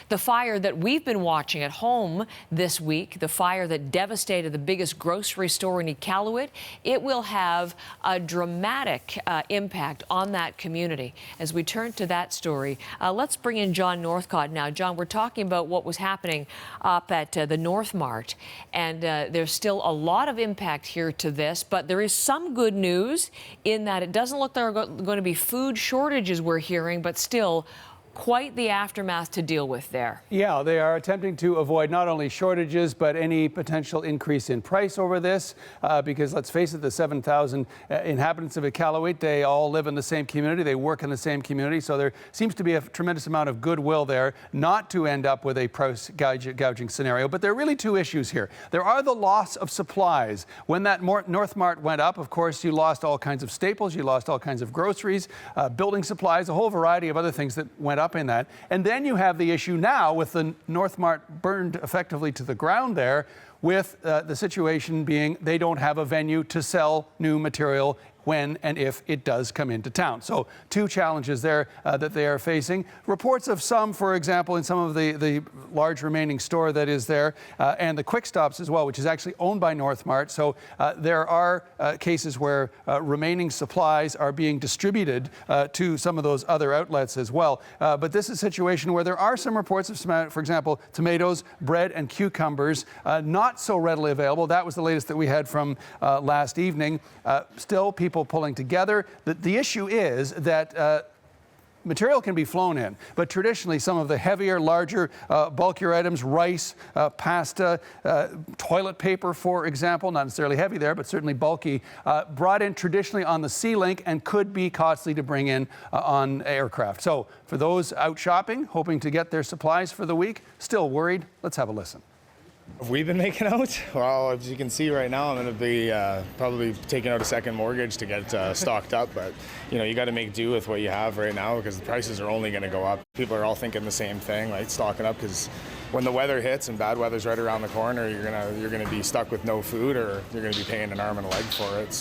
The fire that we've been watching at home this week, the fire that devastated the biggest grocery store in Iqaluit, it will have a dramatic impact on that community. As we turn to that story, let's bring in John Northcott now. John, we're talking about what was happening up at the Northmart, and there's still a lot of impact here to this, but there is some good news in that it doesn't look like there are going to be food shortages we're hearing, but still quite the aftermath to deal with there. Yeah, they are attempting to avoid not only shortages, but any potential increase in price over this, because let's face it, the 7,000 inhabitants of Iqaluit, they all live in the same community, they work in the same community, so there seems to be a tremendous amount of goodwill there not to end up with a price gouging scenario. But there are really two issues here. There are the loss of supplies. When that Northmart went up, of course, you lost all kinds of staples, you lost all kinds of groceries, building supplies, a whole variety of other things that went up in that. And then you have the issue now with the Northmart burned effectively to the ground there, with the situation being they don't have a venue to sell new material when and if it does come into town. So two challenges there that they are facing. Reports of some, for example, in some of the large remaining store that is there, and the Quick Stops as well, which is actually owned by Northmart. So there are cases where remaining supplies are being distributed to some of those other outlets as well. But this is a situation where there are some reports of, for example, tomatoes, bread, and cucumbers not so readily available. That was the latest that we had from last evening. Still, people pulling together. The issue is that material can be flown in, but traditionally some of the heavier, larger, bulkier items, rice, pasta, toilet paper, for example, not necessarily heavy there, but certainly bulky, brought in traditionally on the sea link and could be costly to bring in on aircraft. So for those out shopping, hoping to get their supplies for the week, still worried, let's have a listen. Have we been making out? Well, as you can see right now, I'm going to be probably taking out a second mortgage to get stocked up. But, you know, you got to make do with what you have right now because the prices are only going to go up. People are all thinking the same thing, like stocking up, because when the weather hits and bad weather's right around the corner, you're gonna be stuck with no food, or you're going to be paying an arm and a leg for it.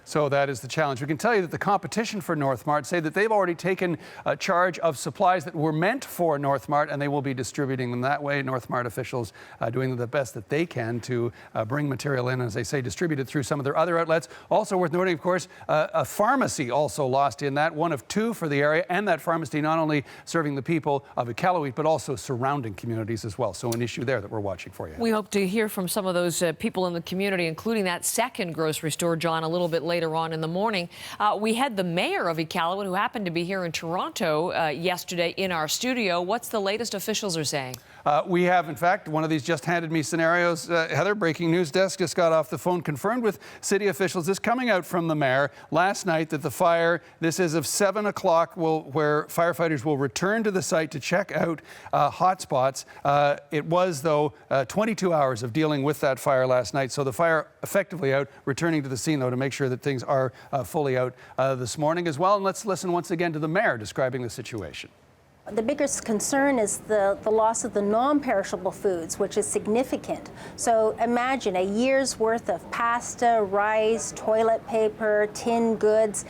So that is the challenge. We can tell you that the competition for Northmart say that they've already taken charge of supplies that were meant for Northmart, and they will be distributing them that way. Northmart officials doing the best that they can to bring material in, as they say, distributed through some of their other outlets. Also worth noting, of course, a pharmacy also lost in that, one of two for the area, and that pharmacy not only serving the people of Iqaluit, but also surrounding communities as well. So an issue there that we're watching for you. We hope to hear from some of those people in the community, including that second grocery store, John, a little bit later on in the morning. We had the mayor of Iqaluit, who happened to be here in Toronto yesterday in our studio. What's the latest officials are saying? We have, in fact, one of these just handed me scenarios. Heather, breaking news desk, just got off the phone, confirmed with city officials. This coming out from the mayor last night that the fire, this is of 7 o'clock, where firefighters will return to the site to check out hotspots. It was, though, 22 hours of dealing with that fire last night. So the fire effectively out, returning to the scene, though, to make sure that things are fully out this morning as well. And let's listen once again to the mayor describing the situation. The biggest concern is the loss of the non-perishable foods, which is significant. So imagine a year's worth of pasta, rice, toilet paper, tin goods.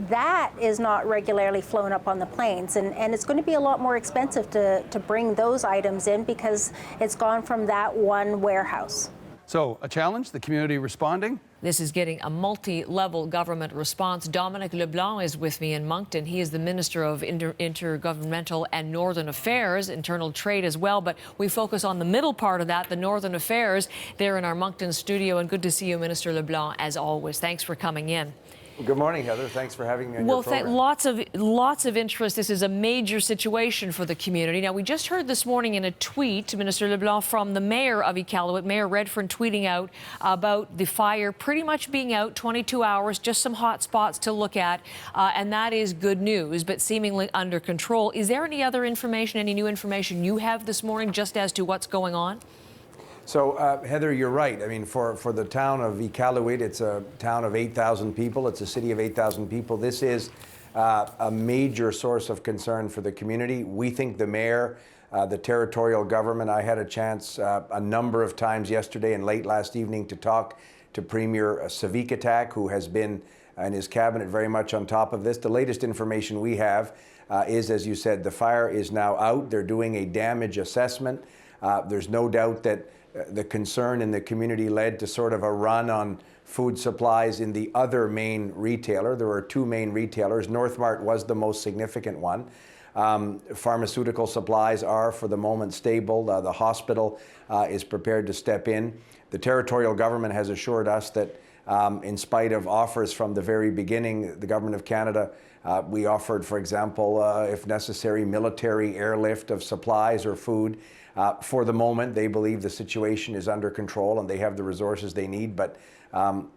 That is not regularly flown up on the planes, and it's going to be a lot more expensive to bring those items in because it's gone from that one warehouse. So a challenge, the community responding. This is getting a multi-level government response. Dominic LeBlanc is with me in Moncton. He is the Minister of Intergovernmental and Northern Affairs, Internal Trade as well. But we focus on the middle part of that, the Northern Affairs, there in our Moncton studio. And good to see you, Minister LeBlanc, as always. Thanks for coming in. Good morning, Heather. Thanks for having me on your program. Lots of interest. This is a major situation for the community. Now, we just heard this morning in a tweet, Minister LeBlanc, from the mayor of Iqaluit, Mayor Redfern, tweeting out about the fire pretty much being out 22 hours, just some hot spots to look at, and that is good news, but seemingly under control. Is there any other information, any new information you have this morning just as to what's going on? So, Heather, you're right. I mean, for the town of Iqaluit, it's a town of 8,000 people. It's a city of 8,000 people. This is a major source of concern for the community. We think the mayor, the territorial government, I had a chance a number of times yesterday and late last evening to talk to Premier Savic, who has been and his cabinet very much on top of this. The latest information we have is, as you said, the fire is now out. They're doing a damage assessment. There's no doubt that the concern in the community led to sort of a run on food supplies in the other main retailer. There were two main retailers. Northmart was the most significant one. Pharmaceutical supplies are, for the moment, stable. The hospital is prepared to step in. The territorial government has assured us that in spite of offers from the very beginning, the Government of Canada, we offered, for example, if necessary, military airlift of supplies or food. For the moment, they believe the situation is under control and they have the resources they need, but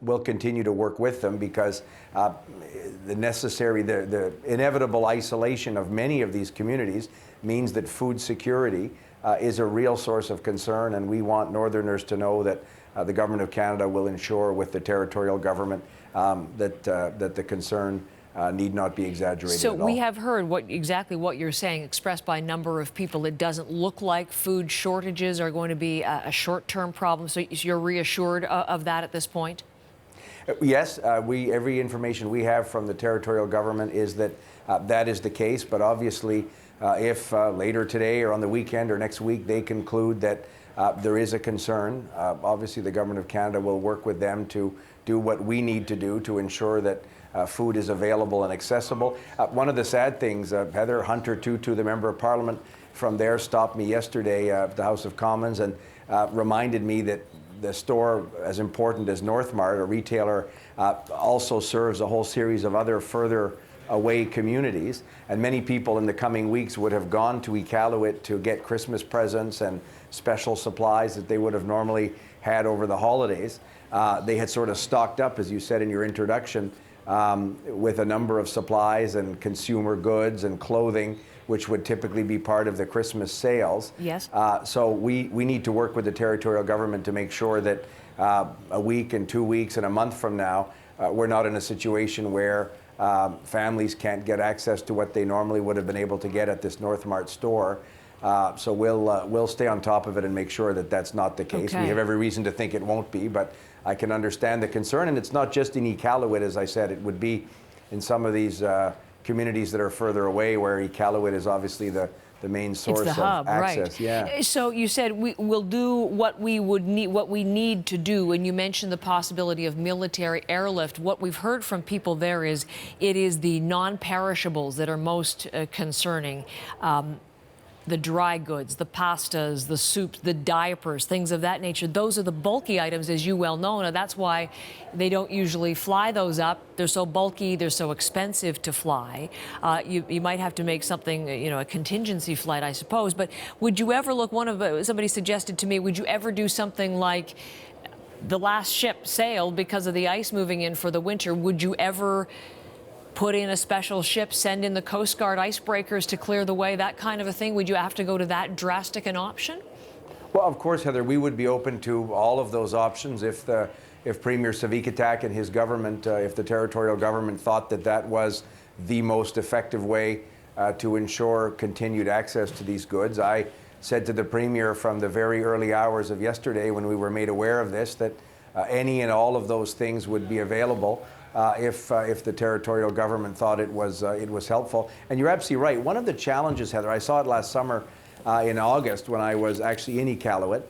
we'll continue to work with them because the inevitable isolation of many of these communities means that food security is a real source of concern, and we want Northerners to know that the Government of Canada will ensure with the territorial government that the concern need not be exaggerated at all. So we have heard exactly what you're saying expressed by a number of people. It doesn't look like food shortages are going to be a short-term problem. So you're reassured of that at this point? Yes, every information we have from the territorial government is that that is the case. But obviously, if later today or on the weekend or next week they conclude that there is a concern, obviously the Government of Canada will work with them to do what we need to do to ensure that food is available and accessible. One of the sad things, Heather, Hunter Tutu, the Member of Parliament from there, stopped me yesterday at the House of Commons and reminded me that the store, as important as Northmart, a retailer, also serves a whole series of other further away communities. And many people in the coming weeks would have gone to Iqaluit to get Christmas presents and special supplies that they would have normally had over the holidays. They had sort of stocked up, as you said in your introduction, with a number of supplies and consumer goods and clothing, which would typically be part of the Christmas sales. Yes. So we need to work with the territorial government to make sure that a week and 2 weeks and a month from now, we're not in a situation where families can't get access to what they normally would have been able to get at this Northmart store. So we'll stay on top of it and make sure that that's not the case. Okay. We have every reason to think it won't be, but I can understand the concern. And it's not just in Iqaluit, as I said. It would be in some of these communities that are further away, where Iqaluit is obviously the main source it's the hub, of access. right? Yeah. So you said we'll do what we need to do, and you mentioned the possibility of military airlift. What we've heard from people there is it is the non-perishables that are most concerning. The dry goods, the pastas, the soups, the diapers, things of that nature. Those are the bulky items, as you well know. Now, that's why they don't usually fly those up. They're so bulky, they're so expensive to fly. You might have to make something, a contingency flight, I suppose. But would you ever look, somebody suggested to me, would you ever do something like the last ship sailed because of the ice moving in for the winter? Would you ever put in a special ship, send in the Coast Guard icebreakers to clear the way, that kind of a thing? Would you have to go to that drastic an option? Well, of course, Heather, we would be open to all of those options if Premier Savikataaq and his government, if the territorial government thought that that was the most effective way to ensure continued access to these goods. I said to the Premier from the very early hours of yesterday when we were made aware of this that any and all of those things would be available if the territorial government thought it was helpful. And you're absolutely right. One of the challenges, Heather, I saw it last summer in August when I was actually in Iqaluit.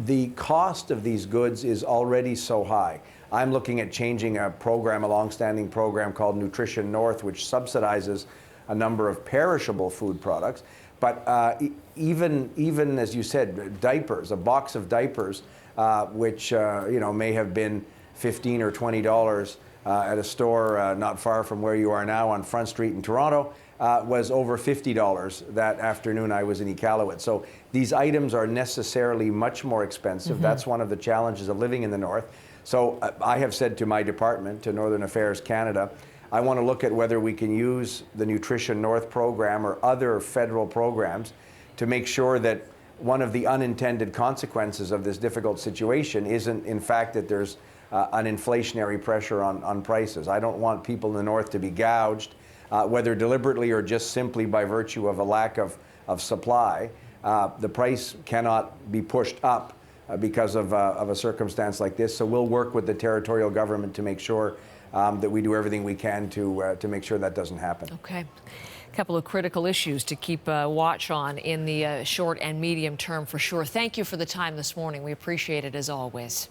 The cost of these goods is already so high. I'm looking at changing a long-standing program called Nutrition North, which subsidizes a number of perishable food products. But even as you said, diapers, a box of diapers, which may have been $15 or $20 at a store not far from where you are now on Front Street in Toronto, was over $50 that afternoon I was in Iqaluit. So these items are necessarily much more expensive. Mm-hmm. That's one of the challenges of living in the North. So I have said to my department, to Northern Affairs Canada, I want to look at whether we can use the Nutrition North program or other federal programs to make sure that one of the unintended consequences of this difficult situation isn't, in fact, that there's an inflationary pressure on prices. I don't want people in the North to be gouged, whether deliberately or just simply by virtue of a lack of supply. The price cannot be pushed up because of a circumstance like this. So we'll work with the territorial government to make sure that we do everything we can to make sure that doesn't happen. Okay. A couple of critical issues to keep watch on in the short and medium term for sure. Thank you for the time this morning. We appreciate it as always.